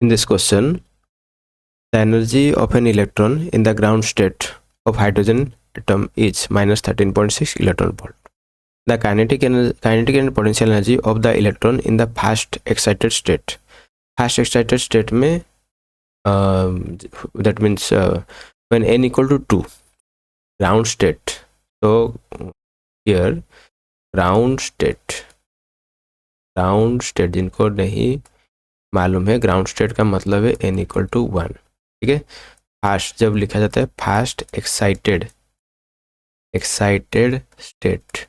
In this question, the energy of an electron in the ground state of hydrogen atom is minus 13.6 electron volt. The kinetic and potential energy of the electron in the fast excited state. Fast excited state में that means when n equal to 2, ground state. So here ground state जिनको नहीं मालूम है, ground state का मतलब है n equal to 1. ठीक है, फास्ट जब लिखा जाता है first excited state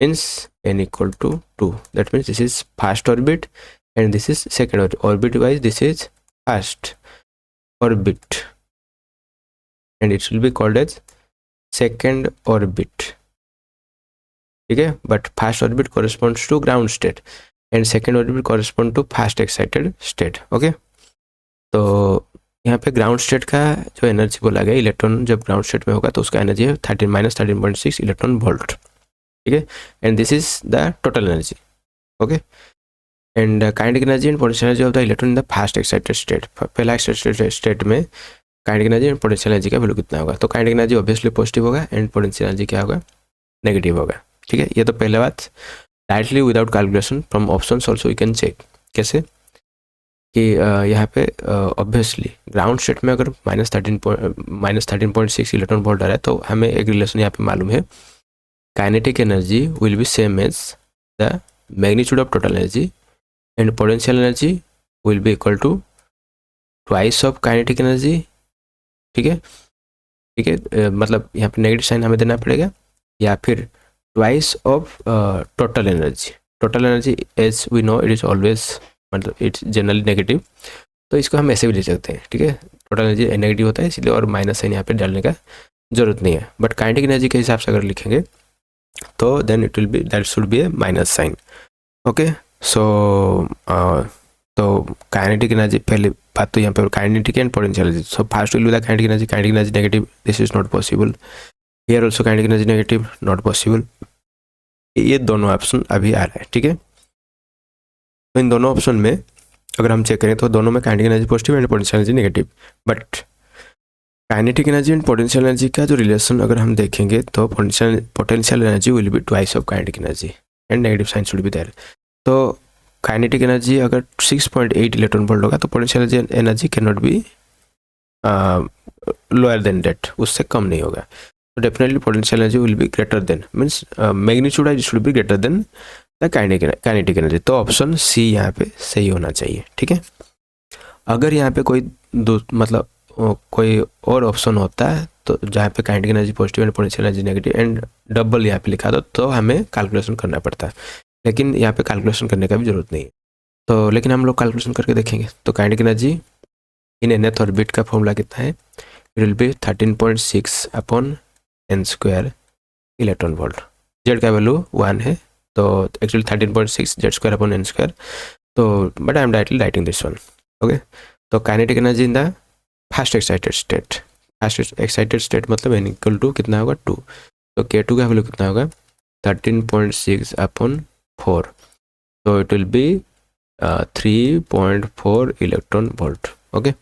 means n equal to 2. That means this is first orbit and this is second orbit wise this is first orbit and it will be called as second orbit. ठीक है, but first orbit corresponds to ground state and second orbit correspond to first excited state. Okay, तो यहाँ पे ground state का जो energy बोला गया, electron जब ग्राउंड स्टेट में होगा तो उसका एनर्जी है 13-13.6 इलेक्ट्रॉन वोल्ट. ठीक है, and this is the total energy. Okay, and kinetic energy and potential energy of the electron in the first excited state. पहला एक्साइटेड स्टेट में kinetic energy and potential energy का वैल्यू कितना होगा? तो काइनेटिक एनर्जी ऑब्वियसली पॉजिटिव होगा and potential energy क्या होगा? नेगेटिव होगा. ठीक है, ये तो पहले बात. Directly without calculation from options also you can check. कैसे कि यहाँ पे ऑब्वियसली ग्राउंड स्टेट में अगर -13.6 इलेक्ट्रॉन वोल्ट आ रहा है तो हमें एक रिलेशन यहाँ पे मालूम है, kinetic energy will be same as the magnitude of total energy and potential energy will be equal to twice of kinetic energy. ठीक है, ठीक है, मतलब यहाँ पे नेगेटिव साइन हमें देना पड़ेगा, या फिर twice of total energy. Total energy as we know it is always मतलब इट्स जनरली नेगेटिव, तो इसको हम ऐसे भी ले सकते हैं. ठीक है, टोटल एनर्जी नेगेटिव होता है इसलिए, और माइनस साइन यहाँ पे डालने का जरूरत नहीं है. बट काइनेटिक एनर्जी के हिसाब से अगर लिखेंगे तो then it will be that should be a minus sign. Okay, so तो काइनेटिक एनर्जी, पहले बात तो यहाँ पे kinetic and potential energy. So first will be the kinetic energy negative, this is not possible. Here also kinetic energy negative, not possible. ये दोनों option अभी आ रहा है. ठीक है, तो इन दोनों ऑप्शन में अगर हम चेक करें तो दोनों में kinetic energy positive and potential energy negative. But kinetic energy and potential energy का जो रिलेशन अगर हम देखेंगे तो potential energy will be twice of kinetic energy and negative sign should be there. तो काइनेटिक एनर्जी अगर 6.8 इलेक्ट्रॉन वोल्ट होगा तो potential energy can not be lower than that, उससे कम नहीं होगा. तो definitely potential energy will be greater than, means magnitude wise should be greater then the kinetic energy. तो ऑप्शन सी यहाँ पे सही होना चाहिए. ठीक है, अगर यहाँ पे कोई मतलब कोई और ऑप्शन होता है तो जहाँ पे kinetic energy positive and potential energy negative and double यहाँ पे लिखा दो तो हमें कैलकुलेशन करना पड़ता है, लेकिन यहाँ पे कैलकुलेशन करने का भी जरूरत नहीं है. तो लेकिन हम लोग कैलकुलेशन करके देखेंगे. तो kinetic energy in nth orbit का फॉर्मूला कितना है? It will be 13.6 upon n square electron volt. Z का वैल्यू 1 है तो actually 13.6 Z square upon n square. तो but I am directly writing this one. Okay, तो kinetic energy in the first excited state. First excited state मतलब n equal to कितना होगा? 2. तो k2 का वैल्यू कितना होगा? 13.6 अपॉन 4. तो it will be 3.4 electron volt. Okay,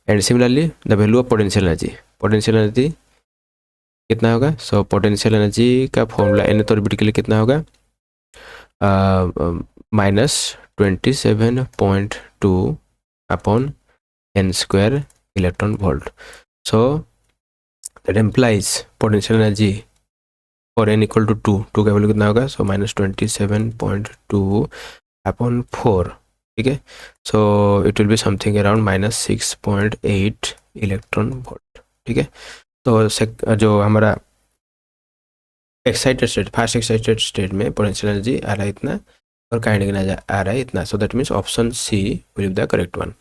and similarly the value of potential energy कितना होगा? सो पोटेंशियल एनर्जी का फॉर्मूला nth ऑर्बिट के लिए कितना होगा? -27.2 upon n square electron volt. So that implies potential energy for n equal to 2 का वैल्यू कितना होगा? So -27.2 upon 4. ठीक है, so it will be something around -6.8 electron volt. ठीक है, तो जो हमारा excited state, first excited state में पोटेंशियल एनर्जी आ रहा है इतना और काइनेटिक एनर्जी आ रहा है इतना. So that means option C will be the correct one.